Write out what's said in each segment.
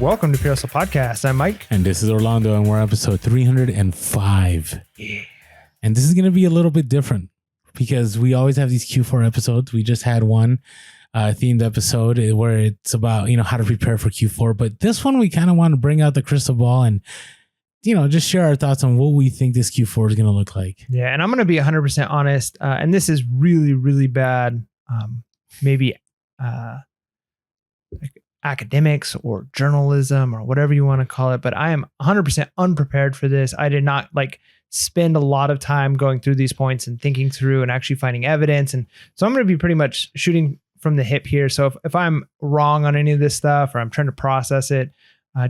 Welcome to Pure Hustle Podcast. I'm Mike. And this is Orlando, and we're episode 305. Yeah. And this is going to be a little bit different because we always have these Q4 episodes. We just had one themed episode where it's about, how to prepare for Q4. But this one, we kind of want to bring out the crystal ball and, just share our thoughts on what we think this Q4 is going to look like. Yeah. And I'm going to be 100% honest. And this is really, really bad. Maybe like academics or journalism or whatever you want to call it. But I am 100% unprepared for this. I did not spend a lot of time going through these points and thinking through and actually finding evidence. And so I'm going to be pretty much shooting from the hip here. So if I'm wrong on any of this stuff or I'm trying to process it,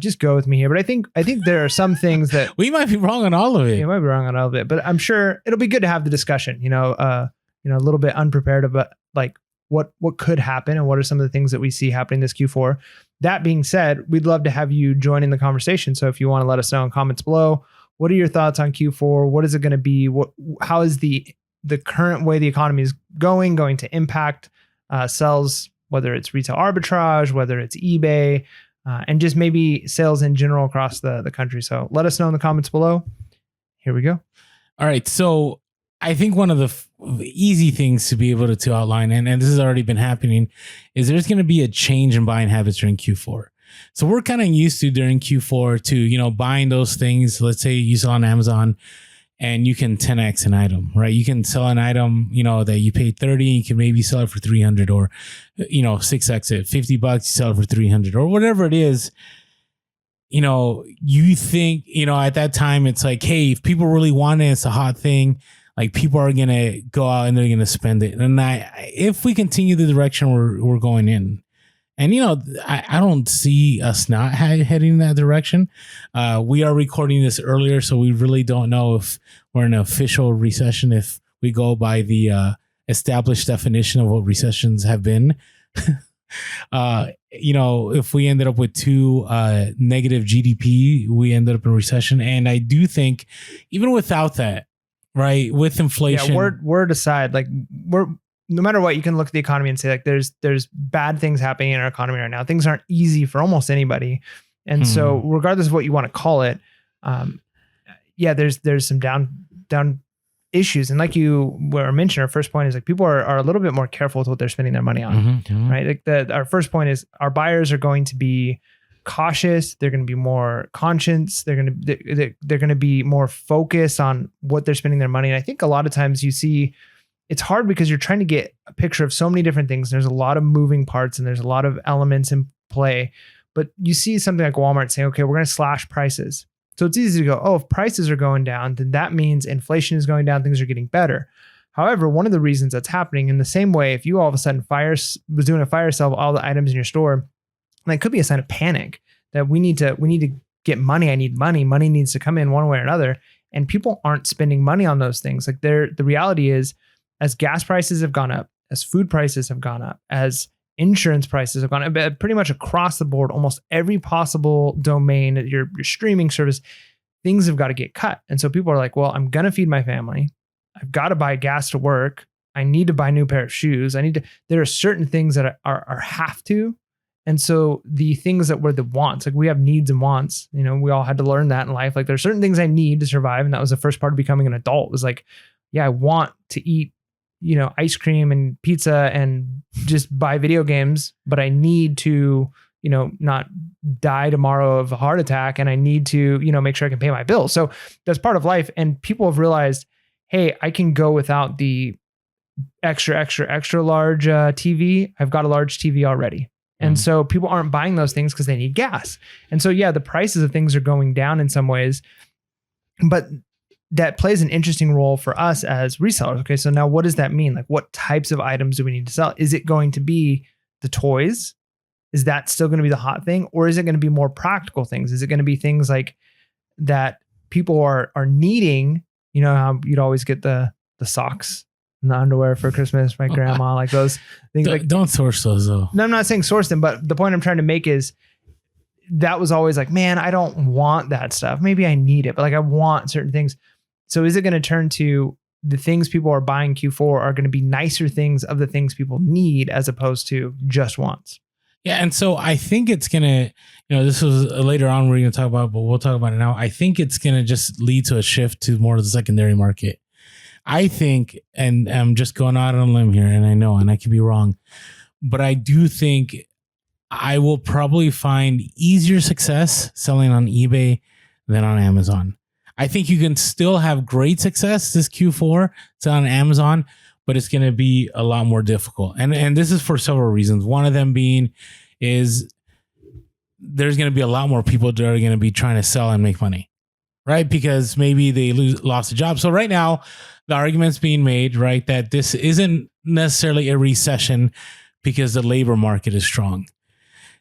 just go with me here. But I think there are some things that we might be wrong on all of it. You might be wrong on all of it, but I'm sure it'll be good to have the discussion, a little bit unprepared about what could happen and what are some of the things that we see happening this Q4. That being said, we'd love to have you join in the conversation. So if you want to let us know in comments below, what are your thoughts on Q4? What is it going to be? How is the current way the economy is going to impact sales, whether it's retail arbitrage, whether it's eBay, and just maybe sales in general across the country. So let us know in the comments below. Here we go. All right. So I think one of the easy things to be able to outline, and this has already been happening, is there's going to be a change in buying habits during Q4. So we're kind of used to during Q4 to, buying those things. Let's say you sell on Amazon and you can 10X an item, right? You can sell an item, that you paid 30, you can maybe sell it for 300 or, 6X it, $50, you sell it for 300 or whatever it is. You think, at that time it's like, hey, if people really want it, it's a hot thing. People are going to go out and they're going to spend it. And if we continue the direction we're going in, and, I don't see us not heading in that direction. We are recording this earlier, so we really don't know if we're in an official recession, if we go by the established definition of what recessions have been. If we ended up with two negative GDP, we ended up in recession. And I do think even without that, right, with inflation, word aside, no matter what, you can look at the economy and say there's bad things happening in our economy right now. Things aren't easy for almost anybody, and so regardless of what you want to call it, there's some down issues. And like you were mentioning, our first point is people are a little bit more careful with what they're spending their money on, right? Our first point is our buyers are going to be cautious. They're going to be more conscious. They're going to be more focused on what they're spending their money. And I think a lot of times you see it's hard because you're trying to get a picture of so many different things. There's a lot of moving parts and there's a lot of elements in play, but you see something like Walmart saying, okay, we're going to slash prices. So it's easy to go, oh, if prices are going down, then that means inflation is going down. Things are getting better. However, one of the reasons that's happening in the same way, if you all of a sudden was doing a fire sale of all the items in your store, that could be a sign of panic that we need to get money. I need money. Money needs to come in one way or another. And people aren't spending money on those things. The reality is, as gas prices have gone up, as food prices have gone up, as insurance prices have gone up, pretty much across the board, almost every possible domain, your streaming service, things have got to get cut. And so people are like, well, I'm going to feed my family. I've got to buy gas to work. I need to buy a new pair of shoes. There are certain things that are have to. And so the things that were the wants, we have needs and wants, we all had to learn that in life. There's certain things I need to survive. And that was the first part of becoming an adult, was I want to eat, ice cream and pizza and just buy video games, but I need to, not die tomorrow of a heart attack. And I need to, make sure I can pay my bills. So that's part of life. And people have realized, hey, I can go without the extra large TV. I've got a large TV already. And so people aren't buying those things because they need gas. And so, the prices of things are going down in some ways, but that plays an interesting role for us as resellers. Okay, so now what does that mean? What types of items do we need to sell? Is it going to be the toys? Is that still going to be the hot thing? Or is it going to be more practical things? Is it going to be things that people are needing? How you'd always get the socks and the underwear for Christmas, my grandma, those things. Don't source those though. No, I'm not saying source them, but the point I'm trying to make is that was always man, I don't want that stuff. Maybe I need it, but I want certain things. So is it going to turn to the things people are buying Q4 are going to be nicer things of the things people need as opposed to just wants? Yeah. And so I think it's going to, this was later on we're going to talk about, but we'll talk about it now. I think it's going to just lead to a shift to more of the secondary market. I think, and I'm just going out on a limb here, and I know, and I could be wrong, but I do think I will probably find easier success selling on eBay than on Amazon. I think you can still have great success this Q4 selling on Amazon, but it's going to be a lot more difficult. And this is for several reasons. One of them being is there's going to be a lot more people that are going to be trying to sell and make money, right? Because maybe they lost a job. So right now, the argument's being made, right, that this isn't necessarily a recession because the labor market is strong.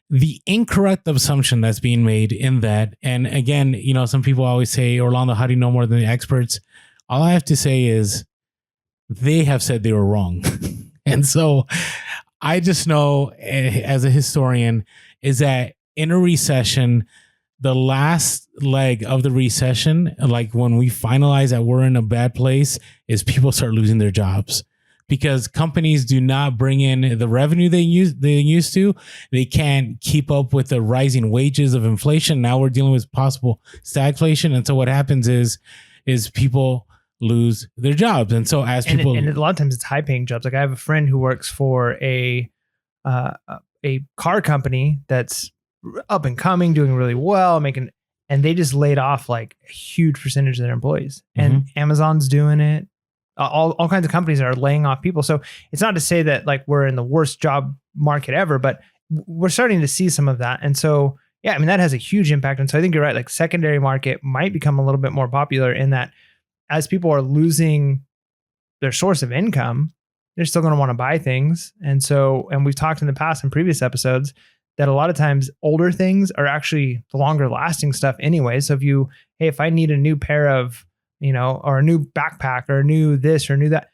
The incorrect assumption that's being made in that, and again, some people always say, Orlando, how do you know more than the experts? All I have to say is they have said they were wrong. And so I just know as a historian is that in a recession, the last leg of the recession, like when we finalize that we're in a bad place, is people start losing their jobs because companies do not bring in the revenue they used to. They can't keep up with the rising wages of inflation. Now we're dealing with possible stagflation. And so what happens is people lose their jobs. And so as people, and a lot of times it's high paying jobs. Like I have a friend who works for a car company that's up and coming, doing really well, and they just laid off like a huge percentage of their employees. And Amazon's doing it. All kinds of companies are laying off people. So it's not to say that like we're in the worst job market ever, but we're starting to see some of that. And so, yeah, I mean, that has a huge impact. And so I think you're right. Like secondary market might become a little bit more popular in that as people are losing their source of income, they're still going to want to buy things. And so, and we've talked in the past in previous episodes that a lot of times older things are actually the longer lasting stuff anyway. So if I need a new pair of, or a new backpack or a new this or new that,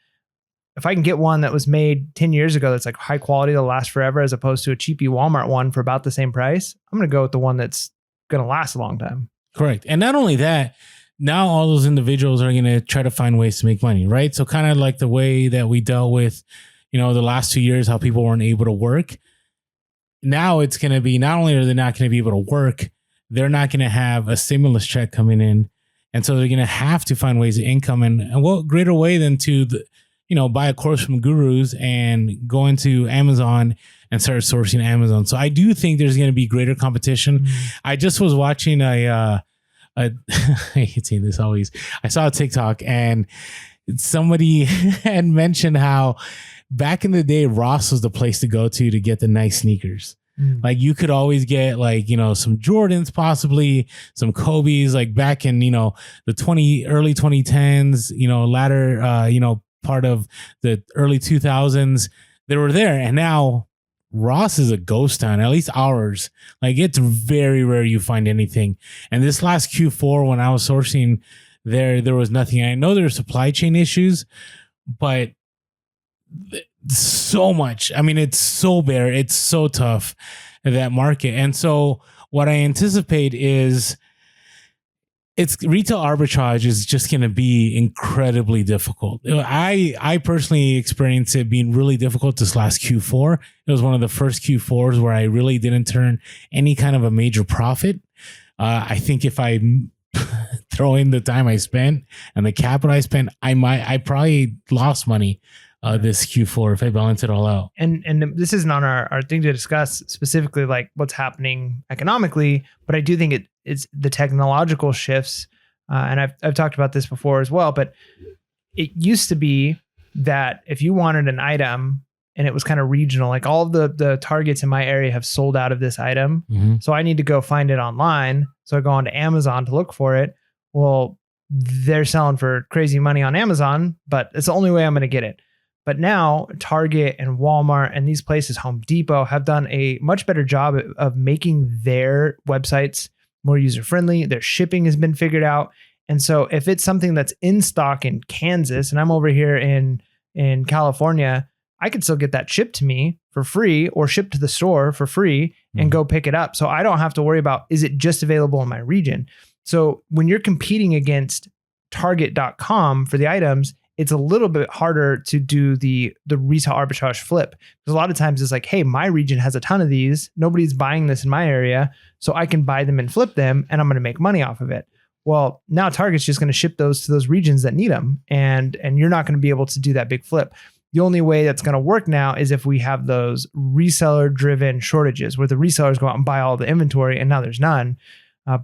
if I can get one that was made 10 years ago, that's like high quality, that'll last forever, as opposed to a cheapy Walmart one for about the same price, I'm going to go with the one that's going to last a long time. Correct. And not only that, now all those individuals are going to try to find ways to make money, right? So kind of like the way that we dealt with, the last 2 years, how people weren't able to work. Now it's going to be, not only are they not going to be able to work, they're not going to have a stimulus check coming in. And so they're going to have to find ways of income. And what greater way than to, buy a course from gurus and go into Amazon and start sourcing Amazon. So I do think there's going to be greater competition. I just was watching I hate saying this always. I saw a TikTok and somebody had mentioned how back in the day, Ross was the place to go to get the nice sneakers. Like you could always get like, some Jordans, possibly some Kobe's, like back in, the early 2010s, latter, part of the early 2000s, they were there. And now Ross is a ghost town, at least ours. Like it's very rare you find anything. And this last Q4, when I was sourcing there was nothing. I know there are supply chain issues, but so much. I mean, it's so bare. It's so tough, that market. And so what I anticipate is it's retail arbitrage is just going to be incredibly difficult. I personally experienced it being really difficult this last Q4. It was one of the first Q4s where I really didn't turn any kind of a major profit. I think if I throw in the time I spent and the capital I spent, I probably lost money this Q4 if I balance it all out. And this isn't on our thing to discuss specifically like what's happening economically, but I do think it's the technological shifts. And I've talked about this before as well, but it used to be that if you wanted an item and it was kind of regional, like all of the Targets in my area have sold out of this item. So I need to go find it online. So I go onto Amazon to look for it. Well, they're selling for crazy money on Amazon, but it's the only way I'm going to get it. But now Target and Walmart and these places, Home Depot, have done a much better job of making their websites more user-friendly. Their shipping has been figured out. And so if it's something that's in stock in Kansas and I'm over here in California, I could still get that shipped to me for free or shipped to the store for free and go pick it up. So I don't have to worry about, is it just available in my region? So when you're competing against Target.com for the items, it's a little bit harder to do the retail arbitrage flip. Because a lot of times it's like, hey, my region has a ton of these. Nobody's buying this in my area. So I can buy them and flip them and I'm going to make money off of it. Well, now Target's just going to ship those to those regions that need them. And you're not going to be able to do that big flip. The only way that's going to work now is if we have those reseller driven shortages where the resellers go out and buy all the inventory and now there's none.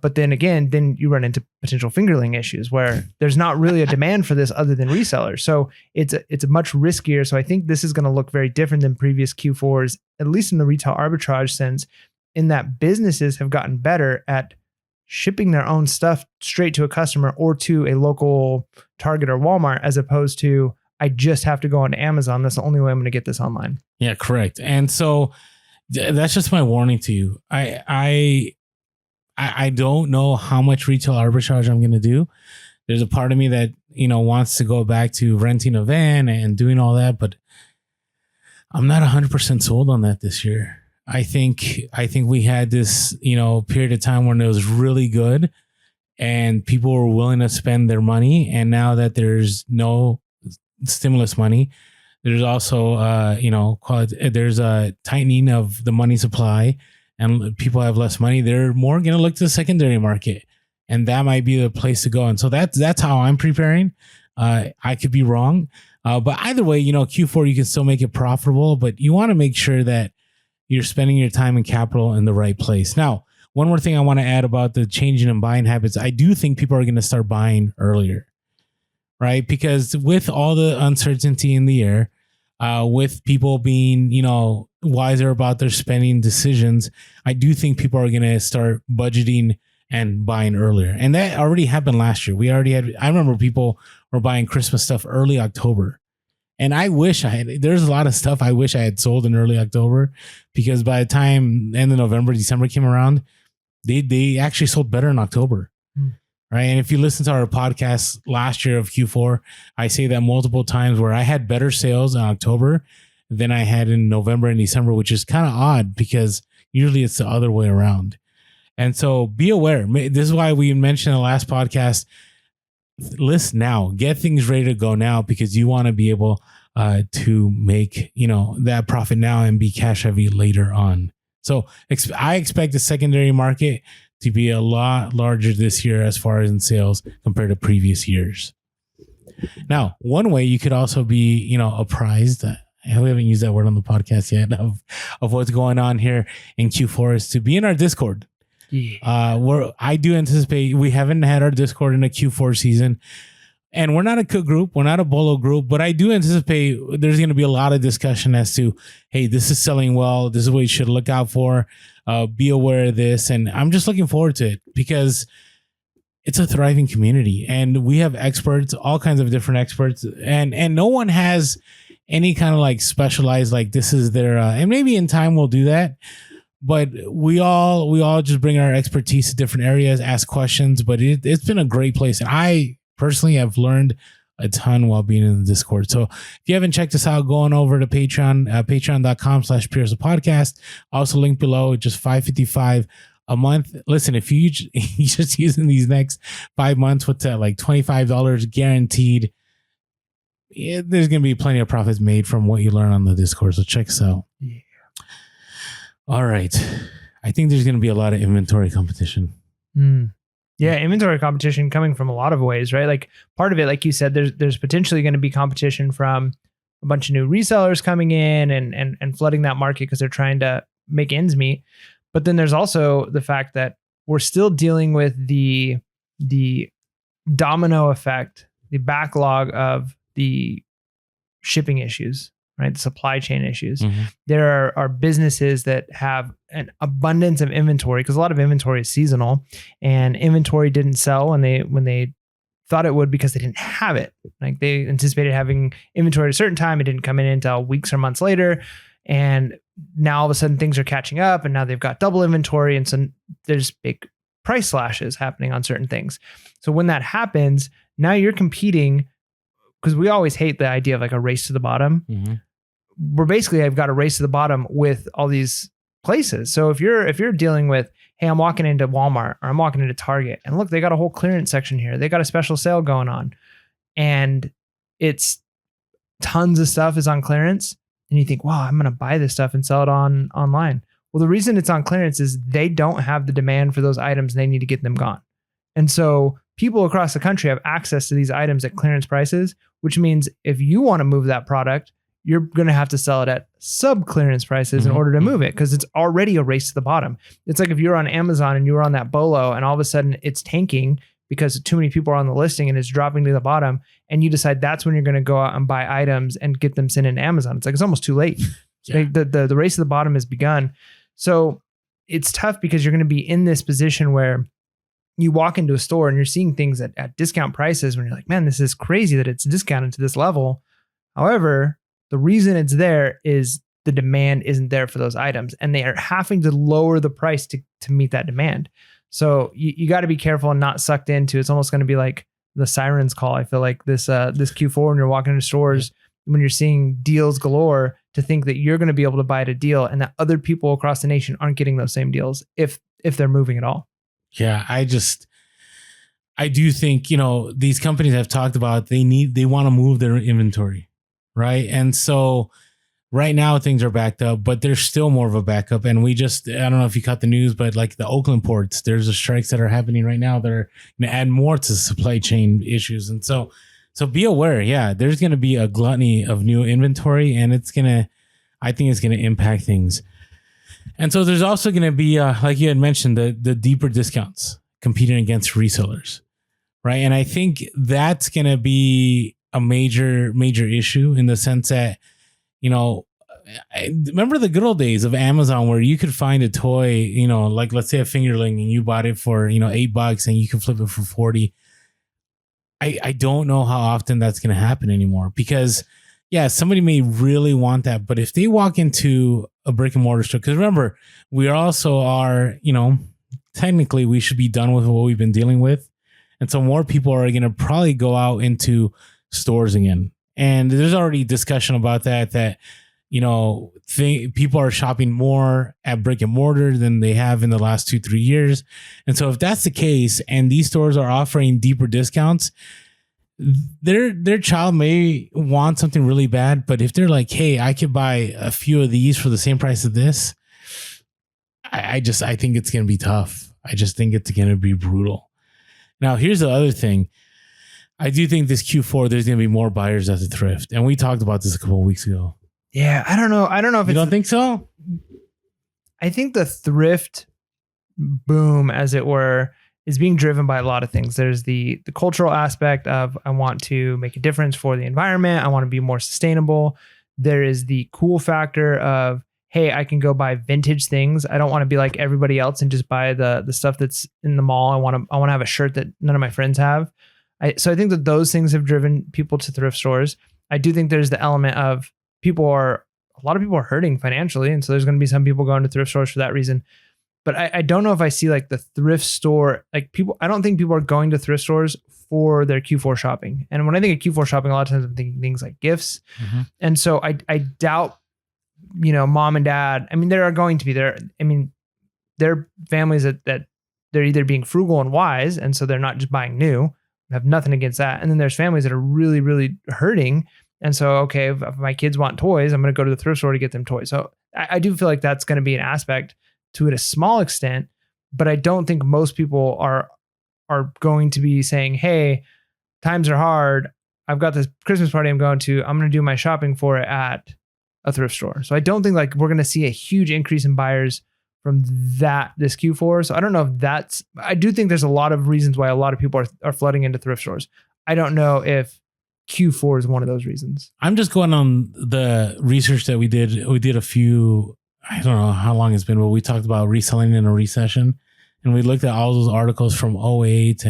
But then again, then you run into potential fingerling issues where there's not really a demand for this other than resellers. So it's a much riskier. So I think this is going to look very different than previous Q4s, at least in the retail arbitrage sense, in that businesses have gotten better at shipping their own stuff straight to a customer or to a local Target or Walmart, as opposed to, I just have to go onto Amazon. That's the only way I'm going to get this online. Yeah, correct. And so that's just my warning to you. I don't know how much retail arbitrage I'm going to do. There's a part of me that, wants to go back to renting a van and doing all that, but I'm not 100% sold on that this year. I think we had this, period of time when it was really good and people were willing to spend their money. And now that there's no stimulus money, there's also, there's a tightening of the money supply and people have less money. They're more going to look to the secondary market, and that might be the place to go. And so that's how I'm preparing. I could be wrong. But either way, Q4, you can still make it profitable, but you want to make sure that you're spending your time and capital in the right place. Now, one more thing I want to add about the changing in buying habits. I do think people are going to start buying earlier, right? Because with all the uncertainty in the air, with people being, wiser about their spending decisions, I do think people are going to start budgeting and buying earlier. And that already happened last year. I remember people were buying Christmas stuff early October. And there's a lot of stuff I wish I had sold in early October, because by the time end of November, December came around, they actually sold better in October. Right. And if you listen to our podcast last year of Q4, I say that multiple times where I had better sales in October than I had in November and December, which is kind of odd because usually it's the other way around. And so be aware. This is why we mentioned in the last podcast, list now, get things ready to go now, because you want to be able to make, that profit now and be cash heavy later on. So I expect the secondary market to be a lot larger this year as far as in sales compared to previous years. Now, one way you could also be, apprised, we haven't used that word on the podcast yet, of what's going on here in Q4 is to be in our Discord. Yeah. I do anticipate, we haven't had our Discord in a Q4 season, and we're not a cook group, we're not a Bellow group, but I do anticipate there's going to be a lot of discussion as to, hey, this is selling well, this is what you should look out for, be aware of this. And I'm just looking forward to it because it's a thriving community and we have experts, all kinds of different experts, and no one has any kind of like specialized, like this is their, and maybe in time we'll do that. But we all just bring our expertise to different areas, ask questions, but it's been a great place. And I personally have learned a ton while being in the Discord. So if you haven't checked us out, going over to Patreon, patreon.com/Pierce Podcast. Also link below, just $5.55 a month. Listen, if you just using these next 5 months, what's that, like $25 guaranteed? There's going to be plenty of profits made from what you learn on the Discord. So check us out. Yeah. All right. I think there's going to be a lot of inventory competition. Yeah, inventory competition coming from a lot of ways, right? Like part of it, like you said, there's potentially going to be competition from a bunch of new resellers coming in and flooding that market because they're trying to make ends meet. But then there's also the fact that we're still dealing with the domino effect, the backlog of the shipping issues, right? The supply chain issues. Mm-hmm. There are businesses that have an abundance of inventory because a lot of inventory is seasonal, and inventory didn't sell when they thought it would because they didn't have it. Like they anticipated having inventory at a certain time. It didn't come in until weeks or months later. And now all of a sudden things are catching up and now they've got double inventory. And so there's big price slashes happening on certain things. So when that happens, now you're competing, because we always hate the idea of like a race to the bottom. Mm-hmm. We're basically, I've got a race to the bottom with all these places. So if you're dealing with, hey, I'm walking into Walmart or I'm walking into Target and look, they got a whole clearance section here. They got a special sale going on. And it's tons of stuff is on clearance, and you think, wow, I'm going to buy this stuff and sell it online. Well, the reason it's on clearance is they don't have the demand for those items. And they need to get them gone. And so people across the country have access to these items at clearance prices, which means if you want to move that product, you're going to have to sell it at sub clearance prices in order to move it, because it's already a race to the bottom. It's like if you're on Amazon and you were on that Bellow and all of a sudden it's tanking because too many people are on the listing and it's dropping to the bottom, and you decide that's when you're going to go out and buy items and get them sent into Amazon. It's like, it's almost too late. Yeah. Like the race to the bottom has begun. So it's tough because you're going to be in this position where you walk into a store and you're seeing things at discount prices when you're like, man, this is crazy that it's discounted to this level. However, the reason it's there is the demand isn't there for those items, and they are having to lower the price to meet that demand. So you got to be careful and not sucked into. It's almost going to be like the sirens call. I feel like this Q4 when you're walking into stores, when you're seeing deals galore, to think that you're going to be able to buy at a deal and that other people across the nation aren't getting those same deals if they're moving at all. Yeah, I do think, these companies have talked about they want to move their inventory, right? And so right now things are backed up, but there's still more of a backup. And I don't know if you caught the news, but like the Oakland ports, there's strikes that are happening right now that are going to add more to supply chain issues. And so be aware. Yeah, there's going to be a gluttony of new inventory, and I think it's going to impact things. And so there's also going to be, like you had mentioned, the deeper discounts competing against resellers, right? And I think that's going to be a major issue in the sense that, I remember the good old days of Amazon where you could find a toy, like let's say a fingerling, and you bought it for, $8 and you can flip it for 40. I don't know how often that's going to happen anymore, because yeah, somebody may really want that, but if they walk into a brick and mortar store, because remember, we also are, technically we should be done with what we've been dealing with. And so more people are going to probably go out into stores again. And there's already discussion about that, people are shopping more at brick and mortar than they have in the last 2-3 years. And so if that's the case, and these stores are offering deeper discounts, their child may want something really bad, but if they're like, hey, I could buy a few of these for the same price of this, I think it's going to be tough. I just think it's going to be brutal. Now, here's the other thing. I do think this Q4, there's going to be more buyers at the thrift. And we talked about this a couple of weeks ago. Yeah, I don't know if you don't think so? I think the thrift boom, as it were, is being driven by a lot of things. There's the cultural aspect of, I want to make a difference for the environment. I want to be more sustainable. There is the cool factor of, hey, I can go buy vintage things. I don't want to be like everybody else and just buy the stuff that's in the mall. I want to have a shirt that none of my friends have. So I think that those things have driven people to thrift stores. I do think there's the element of a lot of people are hurting financially. And so there's going to be some people going to thrift stores for that reason. But I don't know if I see like the thrift store, I don't think people are going to thrift stores for their Q4 shopping. And when I think of Q4 shopping, a lot of times I'm thinking things like gifts. Mm-hmm. And so I doubt, mom and dad, there are going to be there. They're families that they're either being frugal and wise. And so they're not just buying new. I have nothing against that. And then there's families that are really, really hurting. And so, okay, if my kids want toys, I'm going to go to the thrift store to get them toys. So I do feel like that's going to be an aspect to it, a small extent, but I don't think most people are going to be saying, hey, times are hard. I've got this Christmas party I'm going to. I'm going to do my shopping for it at a thrift store. So I don't think we're going to see a huge increase in buyers from this Q4. So I don't know if I do think there's a lot of reasons why a lot of people are flooding into thrift stores. I don't know if Q4 is one of those reasons. I'm just going on the research that we did. We did a few, I don't know how long it's been, but we talked about reselling in a recession, and we looked at all those articles from 2008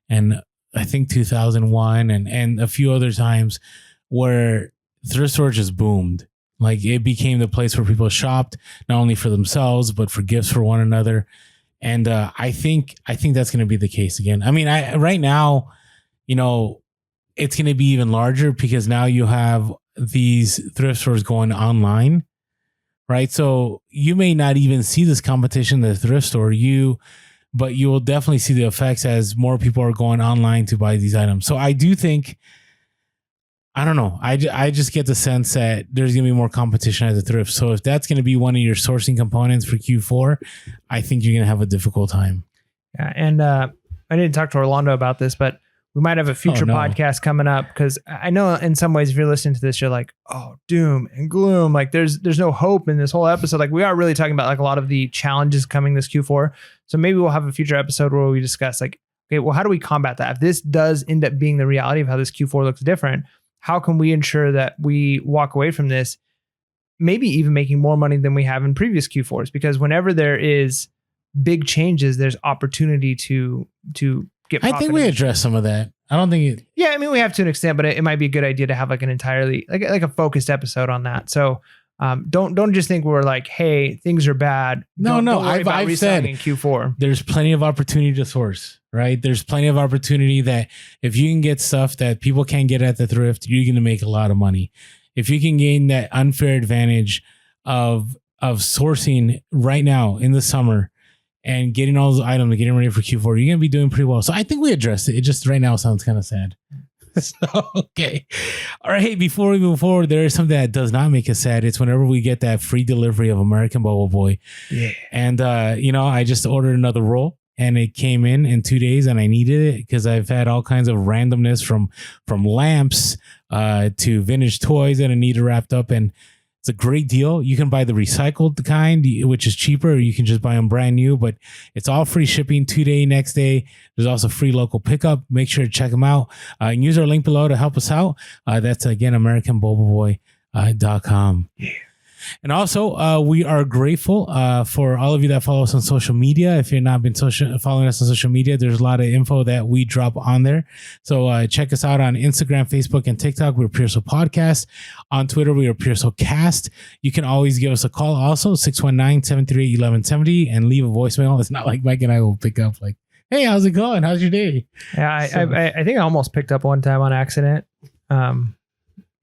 and I think 2001 and a few other times where thrift stores just boomed. Like it became the place where people shopped, not only for themselves, but for gifts for one another. And I think that's going to be the case again. Right now, it's going to be even larger because now you have these thrift stores going online, right? So you may not even see this competition in the thrift store, but you will definitely see the effects as more people are going online to buy these items. So I do think I don't know. I just get the sense that there's going to be more competition at the thrift. So if that's going to be one of your sourcing components for Q4, I think you're going to have a difficult time. Yeah. And I didn't talk to Orlando about this, but we might have a future podcast coming up, because I know in some ways if you're listening to this, you're like, oh, doom and gloom. Like there's no hope in this whole episode. Like we are really talking about like a lot of the challenges coming this Q4. So maybe we'll have a future episode where we discuss like, okay, well, how do we combat that? If this does end up being the reality of how this Q4 looks different, how can we ensure that we walk away from this, maybe even making more money than we have in previous Q4s? Because whenever there is big changes, there's opportunity to get. I think we address some of that. I don't think it. Yeah, I mean, we have to an extent, but it might be a good idea to have like an entirely like a focused episode on that. So don't just think we're like, hey, things are bad. Don't I've said in Q4 there's plenty of opportunity to source, right? There's plenty of opportunity that if you can get stuff that people can't get at the thrift, you're going to make a lot of money. If you can gain that unfair advantage of sourcing right now in the summer and getting all those items and getting ready for Q4, you're going to be doing pretty well. So I think we addressed it. It just right now sounds kind of sad. So, okay. All right. Hey, before we move forward, there is something that does not make us sad. It's whenever we get that free delivery of American Bubble Boy. Yeah. And, I just ordered another roll and it came in 2 days and I needed it because I've had all kinds of randomness from lamps to vintage toys that I needed wrapped up. And it's a great deal. You can buy the recycled kind, which is cheaper, or you can just buy them brand new, but it's all free shipping 2 day, next day. There's also free local pickup. Make sure to check them out. And use our link below to help us out. That's again, AmericanBubbleBoy.com. Yeah. And also, we are grateful for all of you that follow us on social media. If you've not been following us on social media, there's a lot of info that we drop on there. So check us out on Instagram, Facebook, and TikTok. We're Pure Soul Podcast. On Twitter, we are Pure Soul Cast. You can always give us a call also, 619-738-1170, and leave a voicemail. It's not like Mike and I will pick up like, hey, how's it going? How's your day? Yeah, I think I almost picked up one time on accident.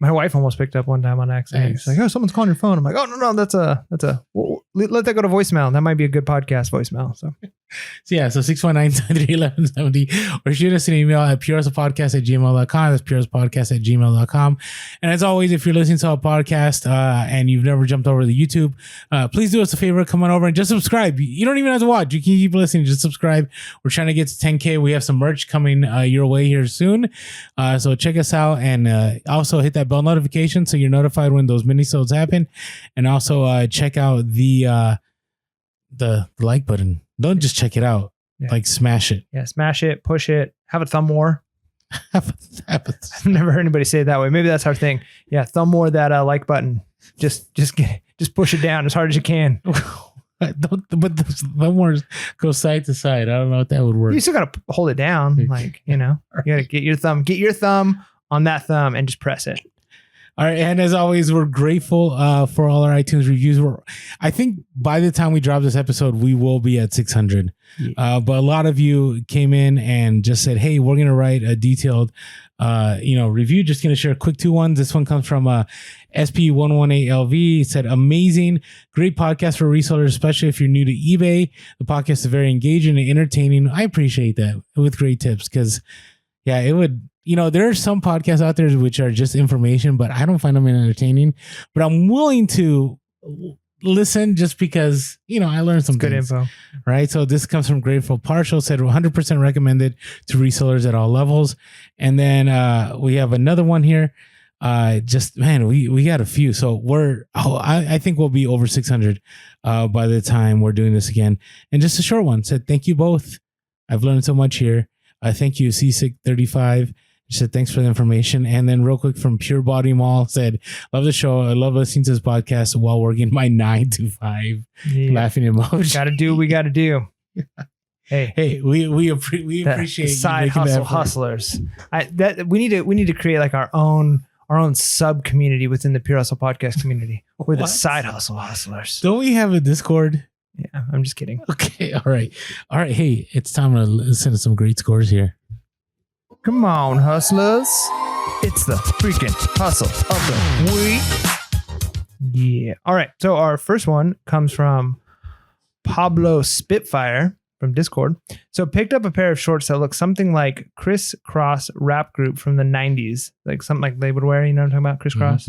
My wife almost picked up one time on accident. She's like, "Oh, someone's calling your phone." I'm like, "Oh, no, that's a. Well, let that go to voicemail. That might be a good podcast voicemail." So 619-738-1170, or shoot us an email at puresoulpodcast@gmail.com. That's puresoulpodcast@gmail.com. And as always, if you're listening to our podcast and you've never jumped over to YouTube, please do us a favor, come on over and just subscribe. You don't even have to watch. You can keep listening. Just subscribe. We're trying to get to 10K. We have some merch coming your way here soon. So check us out, and also hit that bell notification so you're notified when those minisodes happen. And also check out the like button. Don't just check it out. Yeah. Like smash it. Yeah, smash it, push it, have a thumb war. I've never heard anybody say it that way. Maybe that's our thing. Yeah, thumb war that like button. Just push it down as hard as you can. But the thumb wars go side to side. I don't know if that would work. You still gotta hold it down. Like, you gotta get your thumb on that thumb and just press it. All right. And as always, we're grateful for all our iTunes reviews. I think by the time we drop this episode, we will be at 600. Yeah. But a lot of you came in and just said, hey, we're going to write a detailed review. Just going to share quick 2 ones. This one comes from SP118LV. It said, amazing, great podcast for resellers, especially if you're new to eBay. The podcast is very engaging and entertaining. I appreciate that, with great tips, because it would... there are some podcasts out there which are just information, but I don't find them entertaining. But I'm willing to listen just because, I learned some good things, info. Right? So this comes from Grateful Partial, said 100% recommended to resellers at all levels. And then we have another one here. We got a few. So I think we'll be over 600 by the time we're doing this again. And just a short one said, thank you both. I've learned so much here. Thank you, C635. Said thanks for the information. And then real quick from Pure Body Mall said, love the show. I love listening to this podcast while working my 9 to 5. Yeah. Laughing emoji. Gotta do what we gotta do. Hey, we appreciate side hustle hustlers. We need to create like our own sub community within the Pure Hustle podcast community. We're the side hustle hustlers. Don't we have a Discord? Yeah, I'm just kidding. Okay, all right. Hey, it's time to listen to some great scores here. Come on, hustlers. It's the freaking hustle of the week. Yeah. All right. So our first one comes from Pablo Spitfire. from Discord. So picked up a pair of shorts that look something like crisscross rap group from the 90s. Like something like they would wear, you know what I'm talking about? Crisscross?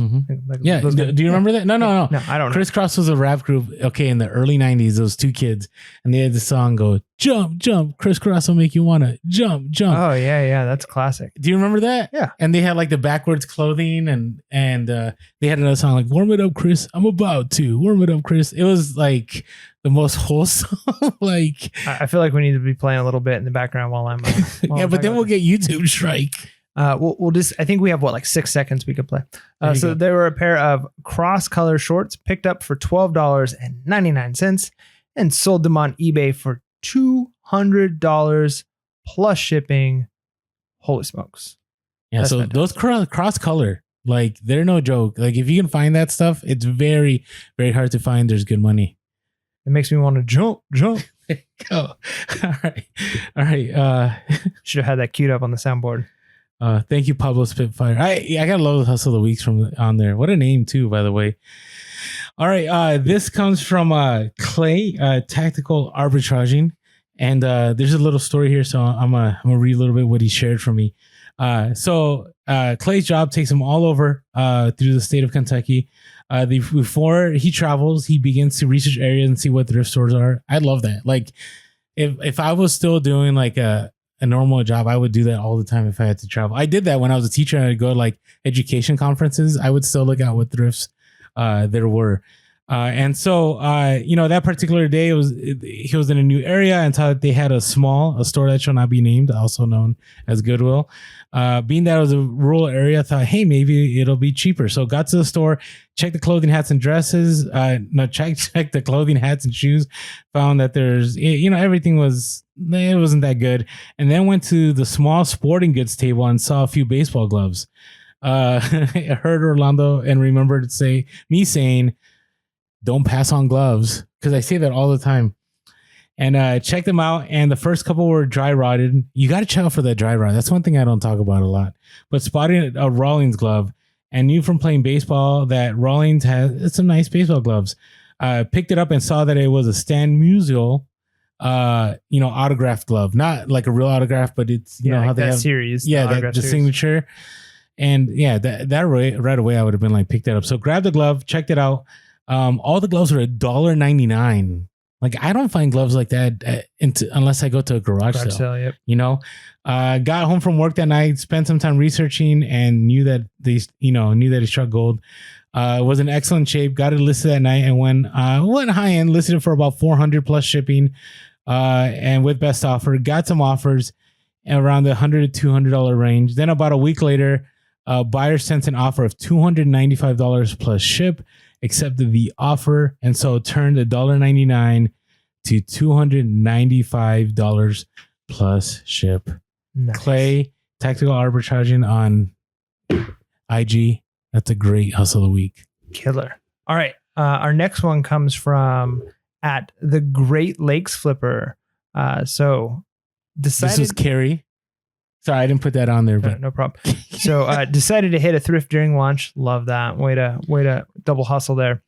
Like, yeah. Do you remember that? No. No, I don't know. Crisscross was a rap group. Okay. In the early 90s, those two kids, and they had the song go, jump, jump, crisscross will make you want to jump, jump. Oh, yeah. That's classic. Do you remember that? Yeah. And they had like the backwards clothing and they had another song like, warm it up, Chris. I'm about to warm it up, Chris. It was like the most wholesome. Like, I feel like we need to be playing a little bit in the background while I'm. Yeah, but then we'll get YouTube strike. We'll just. I think we have 6 seconds we could play. So there were a pair of cross color shorts picked up for $12.99 and sold them on eBay for $200 plus shipping. Holy smokes! Yeah, that's so fantastic. Those cross color, like they're no joke. Like if you can find that stuff, it's very, very hard to find. There's good money. It makes me want to jump. Go. All right. Should have had that queued up on the soundboard. Thank you, Pablo Spitfire. I gotta love the hustle of the weeks from on there. What a name too, by the way. All right. This comes from Clay, Tactical Arbitraging, and there's a little story here, so I'm gonna read a little bit what he shared for me. So Clay's job takes him all over through the state of Kentucky. Before he travels, he begins to research areas and see what thrift stores are. I love that. Like, if I was still doing like a normal job, I would do that all the time if I had to travel. I did that when I was a teacher and I'd go to like education conferences. I would still look at what thrifts there were. And so, that particular day, he was in a new area and saw that they had a store that shall not be named, also known as Goodwill. Being that it was a rural area, I thought, hey, maybe it'll be cheaper. So got to the store, checked the clothing, hats, and dresses. Checked the clothing, hats, and shoes. Found that there's, everything it wasn't that good. And then went to the small sporting goods table and saw a few baseball gloves. I heard Orlando and remembered me saying, don't pass on gloves, because I say that all the time. And checked them out, and the first couple were dry rotted. You got to check out for that dry rot. That's one thing I don't talk about a lot. But spotting a Rawlings glove and knew from playing baseball that Rawlings has some nice baseball gloves. Picked it up and saw that it was a Stan Musial, autographed glove. Not like a real autograph, but it's how they have series. Yeah, the signature. And yeah, that right away I would have been like, pick that up. So grabbed the glove, checked it out. All the gloves were $1.99. Like, I don't find gloves like that unless I go to a garage sale. Yep. Got home from work that night, spent some time researching, and knew that he struck gold. Was in excellent shape. Got it listed that night, and went high end, listed it for about $400 plus shipping, and with best offer. Got some offers around the $100 to $200 range. Then about a week later, buyer sent an offer of $295 plus ship. Accepted the offer, and so turned $1.99 to $295 plus ship. Nice. Clay, Tactical Arbitraging on IG. That's a great hustle of the week. Killer. All right. Our next one comes from at the Great Lakes Flipper. So decided. This was Carrie. Sorry, I didn't put that on there, but no problem. So decided to hit a thrift during lunch. Love that. Way to double hustle there.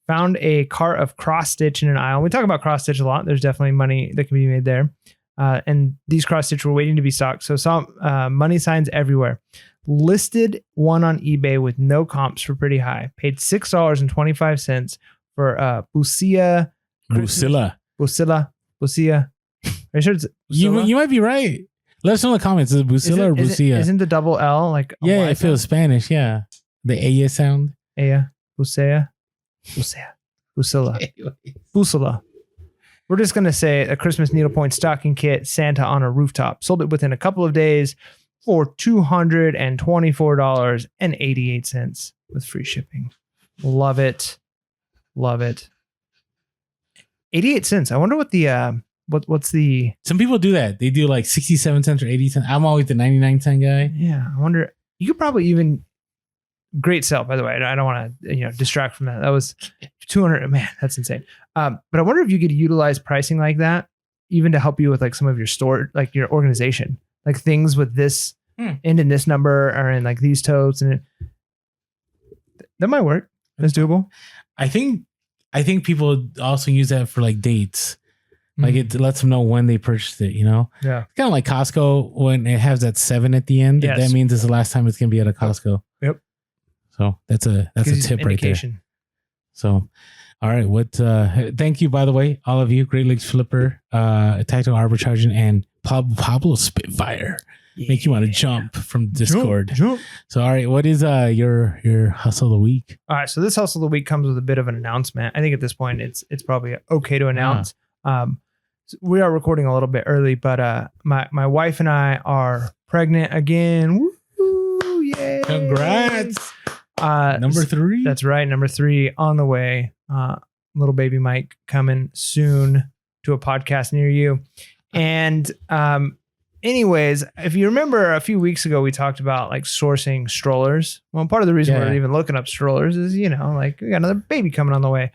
Found a cart of cross stitch in an aisle. We talk about cross stitch a lot. There's definitely money that can be made there. And these cross stitch were waiting to be stocked. So saw money signs everywhere. Listed one on eBay with no comps for pretty high. Paid $6.25 for Busilla. Busilla. Are you sure it's Busilla? You might be right. Let us know in the comments. Is it Busilla or Busilla? Isn't the double L like a I feel Spanish. Yeah. The A sound. Busilla. Busilla. We're just going to say a Christmas needlepoint stocking kit, Santa on a rooftop. Sold it within a couple of days for $224.88 with free shipping. Love it. 88 cents. I wonder what the... What's the... Some people do that. They do like 67 cents or 80 cents. I'm always the 99 cent guy. Yeah. I wonder... You could probably even... Great sell, by the way. I don't want to distract from that. That was 200. Man, that's insane. But I wonder if you could utilize pricing like that even to help you with like some of your store, like your organization. Like things with this end in this number or in like these totes. And that might work. That's doable. I think people also use that for like dates. Like it lets them know when they purchased it, Yeah. It's kind of like Costco when it has that 7 at the end. Yes. That means it's the last time it's going to be at a Costco. Yep. So that's a tip right there. So, all right. Thank you, by the way, all of you, Great Lakes Flipper, Tactical Arbitraging, and Pablo Spitfire. Make you want to jump from Discord. Jump. So, all right, what is your hustle of the week? All right, so this hustle of the week comes with a bit of an announcement. I think at this point it's probably okay to announce. We are recording a little bit early, but my wife and I are pregnant again. Woo, yay! Congrats. Number 3. That's right, number 3 on the way. Little baby Mike coming soon to a podcast near you. And anyways, if you remember a few weeks ago, we talked about like sourcing strollers. Well, part of the reason we're even looking up strollers is, like we got another baby coming on the way.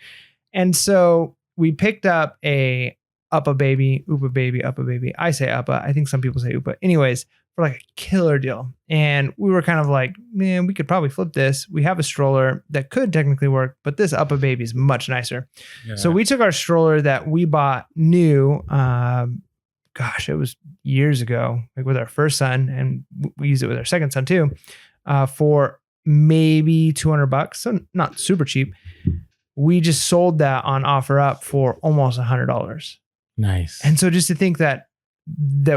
And so we picked up a Uppa baby, Uppa baby, Uppa baby. I say Uppa. I think some people say Uppa. Anyways, for like a killer deal. And we were kind of like, man, we could probably flip this. We have a stroller that could technically work, but this Uppa baby is much nicer. Yeah. So we took our stroller that we bought new, it was years ago, like with our first son, and we used it with our second son too, for maybe $200. So not super cheap. We just sold that on OfferUp for almost $100. Nice. And so just to think that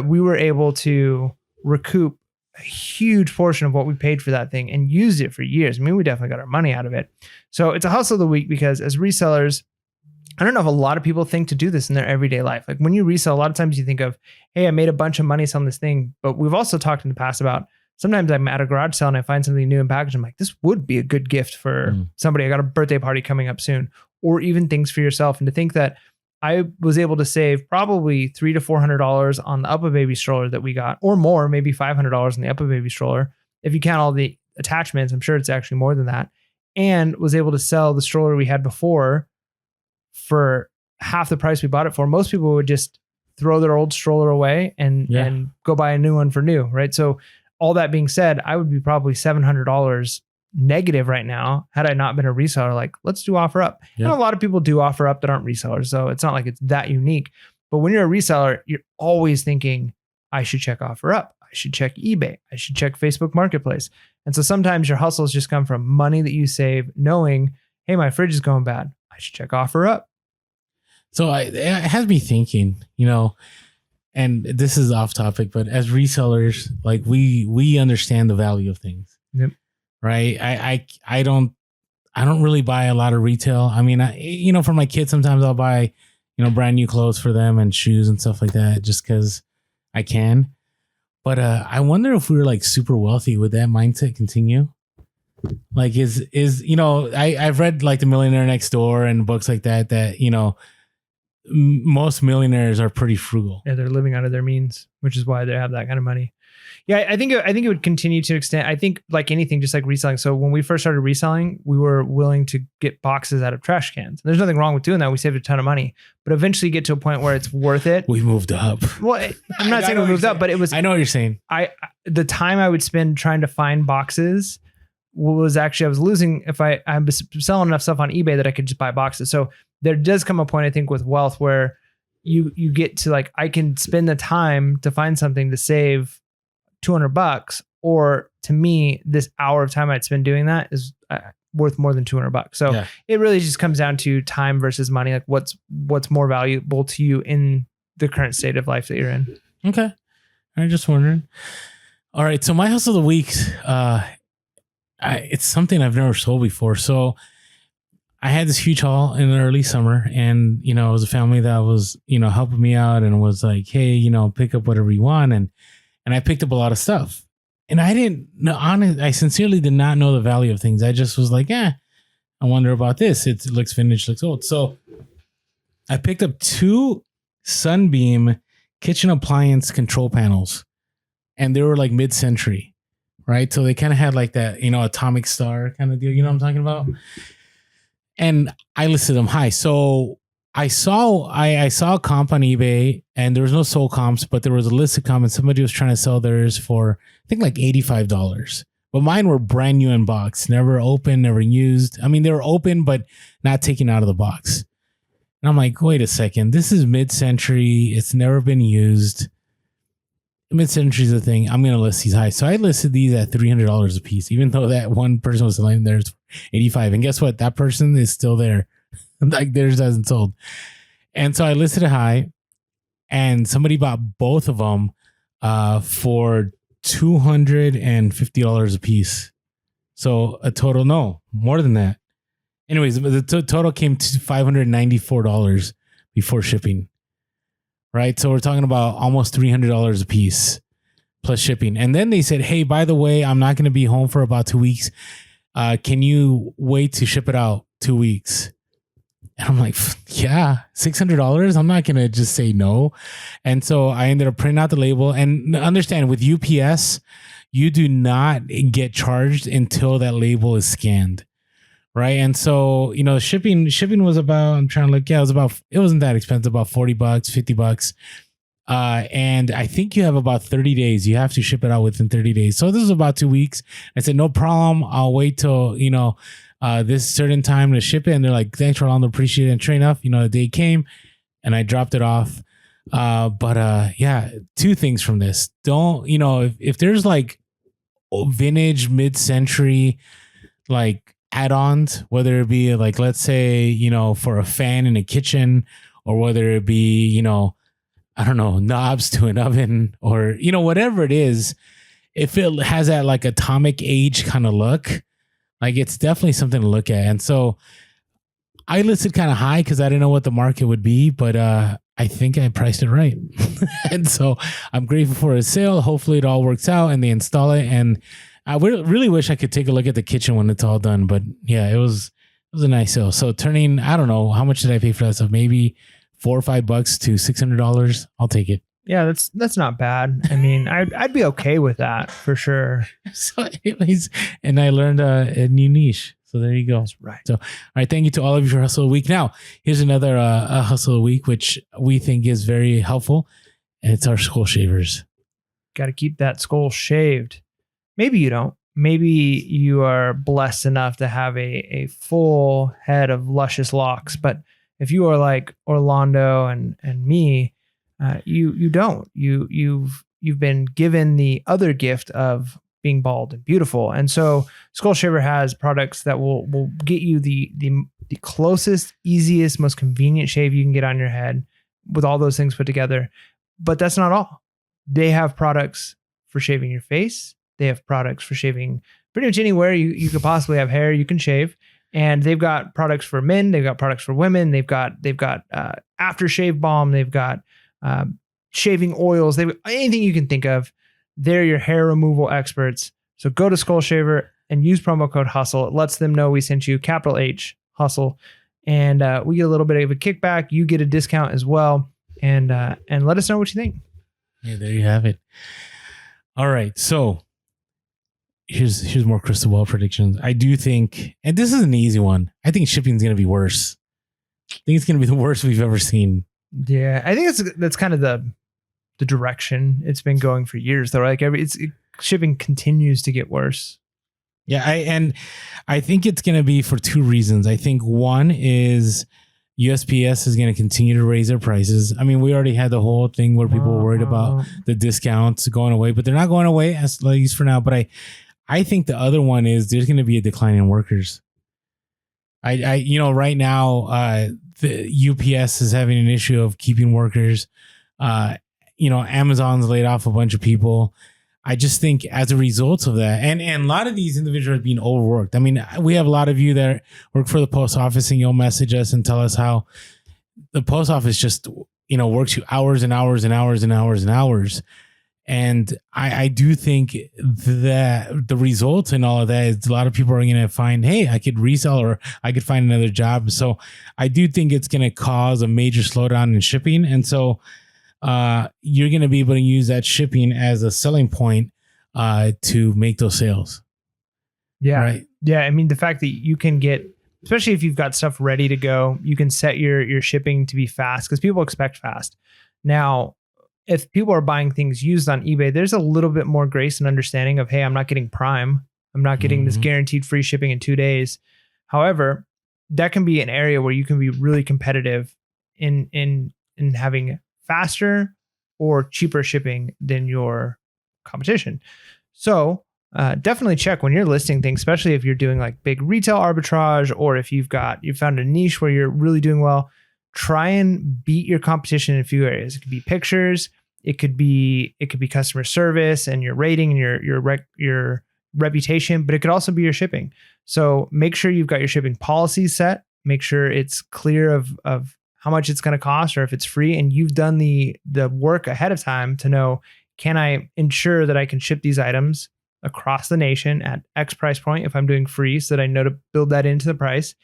we were able to recoup a huge portion of what we paid for that thing and used it for years. I mean, we definitely got our money out of it. So it's a hustle of the week because as resellers, I don't know if a lot of people think to do this in their everyday life. Like when you resell, a lot of times you think of, hey, I made a bunch of money selling this thing. But we've also talked in the past about sometimes I'm at a garage sale and I find something new in package. I'm like, this would be a good gift for somebody. I got a birthday party coming up soon, or even things for yourself. And to think that I was able to save probably $300 to $400 on the Uppa baby stroller that we got, or more, maybe $500 on the Uppa baby stroller. If you count all the attachments, I'm sure it's actually more than that. And was able to sell the stroller we had before for half the price we bought it for. Most people would just throw their old stroller away and go buy a new one for new, right? So all that being said, I would be probably $700 negative right now had I not been a reseller. Like, let's do OfferUp. And a lot of people do OfferUp that aren't resellers, so it's not like it's that unique. But when you're a reseller, you're always thinking, I should check OfferUp. I should check eBay. I should check Facebook Marketplace. And so sometimes your hustles just come from money that you save, knowing, hey, my fridge is going bad. I should check OfferUp. So it has me thinking, and this is off topic, but as resellers, like we understand the value of things. Yep. Right. I don't really buy a lot of retail. I mean, for my kids, sometimes I'll buy, brand new clothes for them and shoes and stuff like that, just because I can. But I wonder if we were like super wealthy, would that mindset continue? Like I've read like The Millionaire Next Door and books like that, most millionaires are pretty frugal. Yeah, they're living out of their means, which is why they have that kind of money. Yeah, I think it would continue to extend. I think like anything, just like reselling. So when we first started reselling, we were willing to get boxes out of trash cans. There's nothing wrong with doing that. We saved a ton of money, but eventually you get to a point where it's worth it. We moved up. Well, I'm not saying we moved up, but it was. I know what you're saying. The time I would spend trying to find boxes was actually, I was losing if I'm selling enough stuff on eBay that I could just buy boxes. So there does come a point, I think, with wealth where you get to like, I can spend the time to find something to save $200, or to me, this hour of time I'd spend doing that is worth more than $200. So it really just comes down to time versus money. Like what's more valuable to you in the current state of life that you're in. Okay. I'm just wondering. All right. So my hustle of the week, it's something I've never sold before. So I had this huge haul in the early summer, and, it was a family that was, helping me out and was like, hey, pick up whatever you want. And I picked up a lot of stuff, and I sincerely did not know the value of things. I just was like, I wonder about this. It looks vintage, looks old. So I picked up 2 Sunbeam kitchen appliance control panels, and they were like mid-century, right? So they kind of had like that, atomic star kind of deal. You know what I'm talking about? And I listed them high. So I saw a comp on eBay, and there was no sold comps, but there was a listed comp, and somebody was trying to sell theirs for, I think, like $85. But mine were brand new in box, never opened, never used. I mean, they were open, but not taken out of the box. And I'm like, wait a second, this is mid-century. It's never been used. Mid-century is a thing. I'm going to list these high. So I listed these at $300 a piece, even though that one person was selling theirs for $85. And guess what? That person is still there. Like theirs hasn't sold. And so I listed it high, and somebody bought both of them for $250 a piece. So a total, no, more than that. Anyways, the total came to $594 before shipping. Right. So we're talking about almost $300 a piece plus shipping. And then they said, hey, by the way, I'm not going to be home for about 2 weeks. Can you wait to ship it out 2 weeks? And I'm like, yeah, $600. I'm not going to just say no. And so I ended up printing out the label. And understand, with UPS, you do not get charged until that label is scanned. Right. And so, you know, shipping was about, I'm trying to look. Yeah, it wasn't that expensive, about $40, $50. And I think you have about 30 days. You have to ship it out within 30 days. So this is about 2 weeks. I said, no problem. I'll wait till, this certain time to ship it. And they're like, thanks, Rolando. Appreciate it. And sure enough, the day came and I dropped it off. Yeah, two things from this. Don't, if there's like vintage mid-century, like, add-ons, whether it be like, let's say, for a fan in a kitchen, or whether it be, I don't know, knobs to an oven, or, whatever it is, if it has that like atomic age kind of look, like it's definitely something to look at. And so I listed kind of high because I didn't know what the market would be, but I think I priced it right. And so I'm grateful for a sale. Hopefully it all works out and they install it. And I really wish I could take a look at the kitchen when it's all done, but yeah, it was a nice sale. So turning, I don't know, how much did I pay for that stuff? Maybe $4 or $5 to $600. I'll take it. Yeah, that's not bad. I mean, I'd be okay with that for sure. So anyways, and I learned a new niche. So there you go. That's right. So, all right. Thank you to all of you for Hustle of the Week. Now, here's another Hustle of the Week, which we think is very helpful. And it's our skull shavers. Got to keep that skull shaved. Maybe you don't. Maybe you are blessed enough to have a full head of luscious locks. But if you are like Orlando and me, you don't. You've been given the other gift of being bald and beautiful. And so Skull Shaver has products that will get you the closest, easiest, most convenient shave you can get on your head with all those things put together. But that's not all. They have products for shaving your face. They have products for shaving pretty much anywhere you could possibly have hair, you can shave. And they've got products for men. They've got products for women. They've got aftershave balm. They've got shaving oils. They've anything you can think of. They're your hair removal experts. So go to Skull Shaver and use promo code HUSTLE. It lets them know we sent you, capital H, HUSTLE. And we get a little bit of a kickback. You get a discount as well. And let us know what you think. Yeah, there you have it. All right. So here's more crystal ball predictions. I do think, and this is an easy one, I think shipping is going to be worse. I think it's going to be the worst we've ever seen. Yeah, I think that's kind of the direction it's been going for years, though. Like shipping continues to get worse. Yeah, I think it's going to be for two reasons. I think one is USPS is going to continue to raise their prices. I mean, we already had the whole thing where people were worried about the discounts going away, but they're not going away, at least for now. But I think the other one is there's going to be a decline in workers. Right now, the UPS is having an issue of keeping workers. Amazon's laid off a bunch of people. I just think as a result of that, and a lot of these individuals are being overworked. I mean, we have a lot of you that work for the post office, and you'll message us and tell us how the post office just, works you hours and hours and hours and hours and hours. And I do think that the result in all of that is a lot of people are going to find, hey, I could resell or I could find another job. So I do think it's going to cause a major slowdown in shipping. And so you're going to be able to use that shipping as a selling point to make those sales. Yeah. Right. Yeah. I mean, the fact that you can get, especially if you've got stuff ready to go, you can set your shipping to be fast because people expect fast. Now, if people are buying things used on eBay, there's a little bit more grace and understanding of, hey, I'm not getting Prime. I'm not getting this guaranteed free shipping in 2 days. However, that can be an area where you can be really competitive in having faster or cheaper shipping than your competition. So definitely check when you're listing things, especially if you're doing like big retail arbitrage, or if you found a niche where you're really doing well. Try and beat your competition in a few areas. It could be pictures, it could be customer service and your rating and your reputation, but it could also be your shipping. So make sure you've got your shipping policies set. Make sure it's clear of how much it's going to cost, or if it's free, and you've done the work ahead of time to know, can I ensure that I can ship these items across the nation at X price point if I'm doing free, so that I know to build that into the price,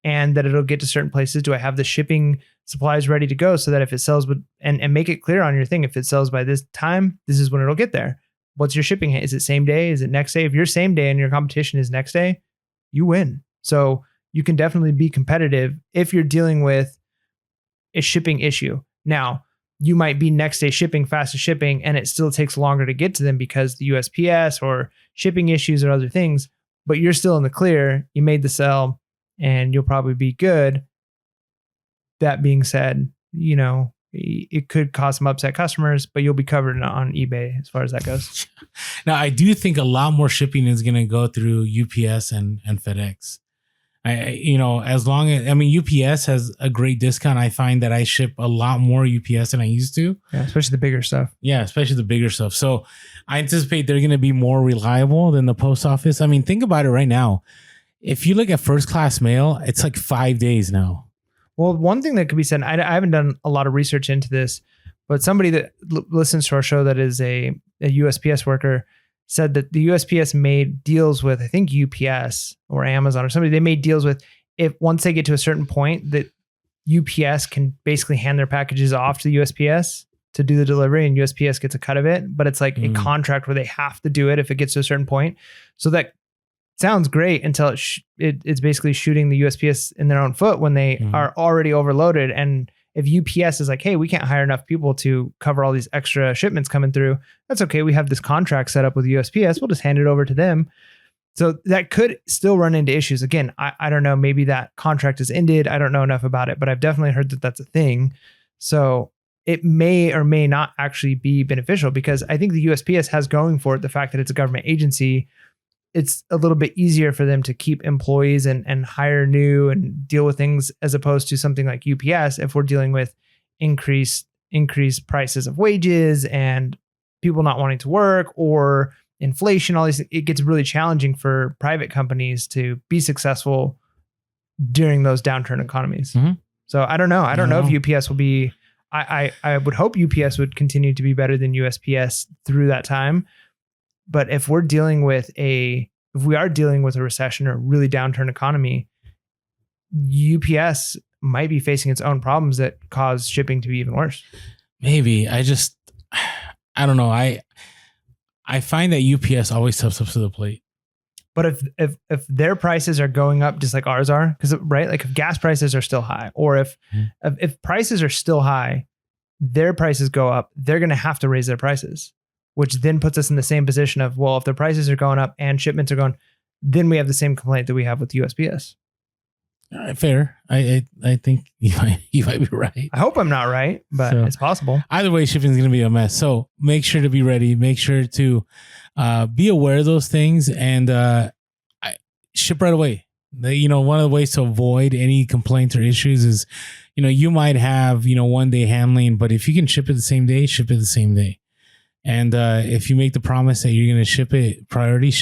and that it'll get to certain places? Do I have the shipping supplies ready to go, so that if it sells and make it clear on your thing, if it sells by this time, this is when it'll get there. What's your shipping? Is it same day? Is it next day? If you're same day and your competition is next day, you win. So you can definitely be competitive if you're dealing with a shipping issue. Now, you might be next day shipping, fastest shipping, and it still takes longer to get to them because the USPS or shipping issues or other things, but you're still in the clear. You made the sell and you'll probably be good. That being said, it could cause some upset customers, but you'll be covered on eBay as far as that goes. Now, I do think a lot more shipping is going to go through UPS and FedEx. As long as, UPS has a great discount. I find that I ship a lot more UPS than I used to. Yeah, especially the bigger stuff. Yeah, especially the bigger stuff. So I anticipate they're going to be more reliable than the post office. Think about it right now. If you look at first class mail, it's like 5 days now. Well, one thing that could be said, I haven't done a lot of research into this, but somebody that listens to our show that is a USPS worker said that the USPS made deals with, I think, UPS or Amazon or somebody. They made deals with, if once they get to a certain point, that UPS can basically hand their packages off to the USPS to do the delivery, and USPS gets a cut of it. But it's like a contract where they have to do it if it gets to a certain point. So that sounds great until it's basically shooting the USPS in their own foot when they are already overloaded. And if UPS is like, hey, we can't hire enough people to cover all these extra shipments coming through, that's okay. We have this contract set up with USPS. We'll just hand it over to them. So that could still run into issues. Again, I don't know. Maybe that contract is ended. I don't know enough about it, but I've definitely heard that that's a thing. So it may or may not actually be beneficial, because I think the USPS has going for it the fact that it's a government agency. It's a little bit easier for them to keep employees and hire new and deal with things, as opposed to something like UPS. If we're dealing with increased prices of wages and people not wanting to work or inflation, all these, it gets really challenging for private companies to be successful during those downturn economies. Mm-hmm. So I don't know. I don't know if UPS will be, I would hope UPS would continue to be better than USPS through that time. But if we are dealing with a recession or a really downturn economy, UPS might be facing its own problems that cause shipping to be even worse. Maybe. I don't know. I find that UPS always steps up to the plate. But if their prices are going up just like ours are, because right, like if gas prices are still high, or if prices are still high, their prices go up, they're going to have to raise their prices, which then puts us in the same position of, well, if the prices are going up and shipments are going, then we have the same complaint that we have with USPS. Fair. I think you might be right. I hope I'm not right, but it's possible. Either way, shipping is going to be a mess. So make sure to be ready. Make sure to be aware of those things and ship right away. One of the ways to avoid any complaints or issues is, you might have, 1 day handling, but if you can ship it the same day, ship it the same day. And if you make the promise that you're going to ship it priority.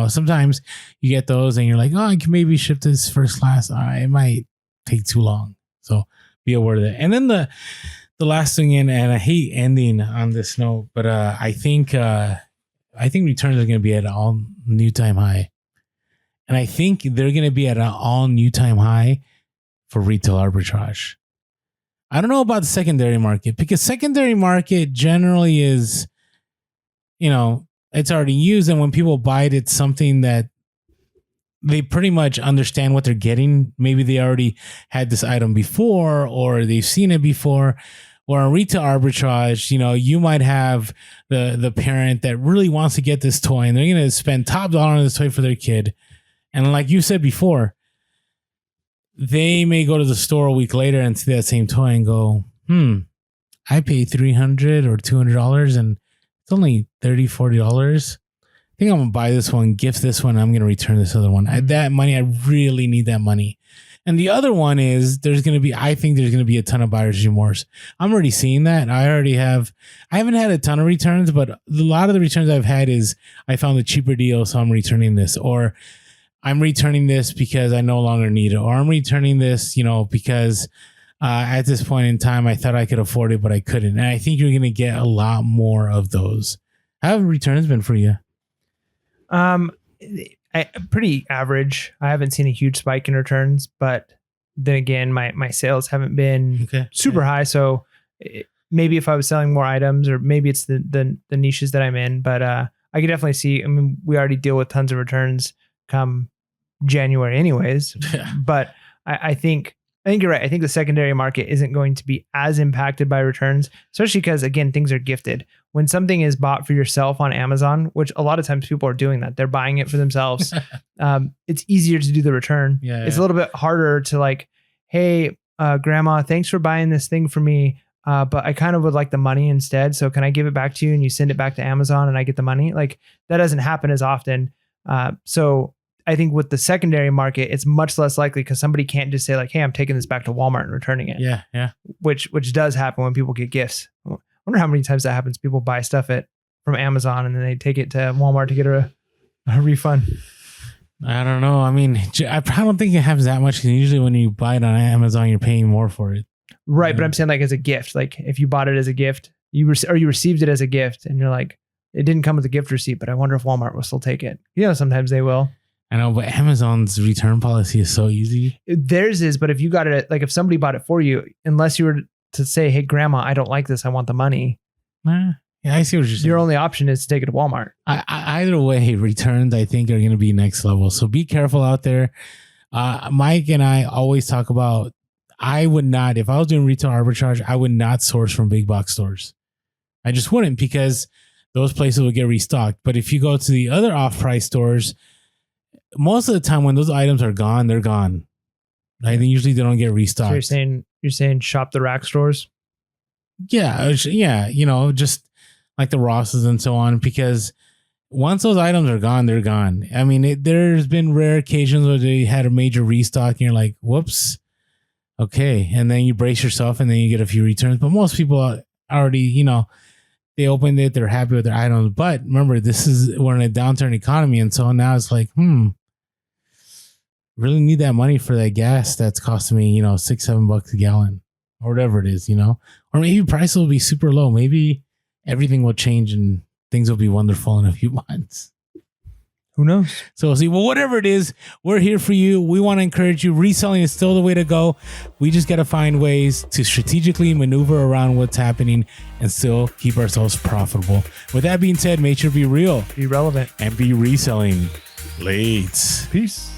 Sometimes you get those and you're like, oh, I can maybe ship this first class. It might take too long. So be aware of that. And then the last thing and I hate ending on this note, but I think returns are going to be at an all new time high. And I think they're going to be at an all new time high for retail arbitrage. I don't know about the secondary market, because secondary market generally is, it's already used. And when people buy it, it's something that they pretty much understand what they're getting. Maybe they already had this item before, or they've seen it before. Or in retail arbitrage, you might have the parent that really wants to get this toy, and they're going to spend top dollar on this toy for their kid. And like you said before, they may go to the store a week later and see that same toy and go, I paid $300 or $200 and it's only $30, $40. I think I'm going to buy this one, gift this one. I'm going to return this other one. That money, I really need that money. And the other one is I think there's going to be a ton of buyer's remorse. I'm already seeing that. I haven't had a ton of returns, but a lot of the returns I've had is I found a cheaper deal, so I'm returning this, or I'm returning this because I no longer need it, or I'm returning this, because at this point in time, I thought I could afford it, but I couldn't. And I think you're going to get a lot more of those. How have returns been for you? Pretty average. I haven't seen a huge spike in returns, but then again, my sales haven't been super high. So maybe if I was selling more items, or maybe it's the niches that I'm in, but I could definitely see. I mean, we already deal with tons of returns come January, anyways. But I think you're right. I think the secondary market isn't going to be as impacted by returns, especially because, again, things are gifted. When something is bought for yourself on Amazon, which a lot of times people are doing that, they're buying it for themselves. It's easier to do the return. It's a little bit harder to like, hey, grandma, thanks for buying this thing for me. But I kind of would like the money instead. So can I give it back to you and you send it back to Amazon and I get the money? Like, that doesn't happen as often. So I think with the secondary market, it's much less likely because somebody can't just say like, hey, I'm taking this back to Walmart and returning it. Yeah. Which does happen when people get gifts. I wonder how many times that happens. People buy stuff from Amazon and then they take it to Walmart to get a refund. I don't know. I mean, I don't think it happens that much because usually when you buy it on Amazon, you're paying more for it. Right. But I'm saying like as a gift, like if you bought it as a gift, you received it as a gift and you're like, it didn't come with a gift receipt, but I wonder if Walmart will still take it. Sometimes they will. I know, but Amazon's return policy is so easy. Theirs is, but if you got it, like if somebody bought it for you, unless you were to say, hey, grandma, I don't like this, I want the money. Yeah, I see what you're saying. Your only option is to take it to Walmart. Either way, returns, I think, are going to be next level. So be careful out there. Mike and I always talk about, I would not, if I was doing retail arbitrage, I would not source from big box stores. I just wouldn't, because those places would get restocked. But if you go to the other off-price stores, most of the time when those items are gone, they're gone. I think usually they don't get restocked. So you're saying shop the rack stores? Yeah, just like the Rosses and so on, because once those items are gone, they're gone. I mean, there's been rare occasions where they had a major restock and you're like, whoops, okay. And then you brace yourself and then you get a few returns. But most people already, they opened it, they're happy with their items. But remember, we're in a downturn economy. And so now it's like, really need that money for that gas that's costing me, $6-7 a gallon or whatever it is, or maybe prices will be super low. Maybe everything will change and things will be wonderful in a few months. Who knows? So we'll see. Well, whatever it is, we're here for you. We want to encourage you. Reselling is still the way to go. We just got to find ways to strategically maneuver around what's happening and still keep ourselves profitable. With that being said, make sure to be real, be relevant, and be reselling. Late. Peace.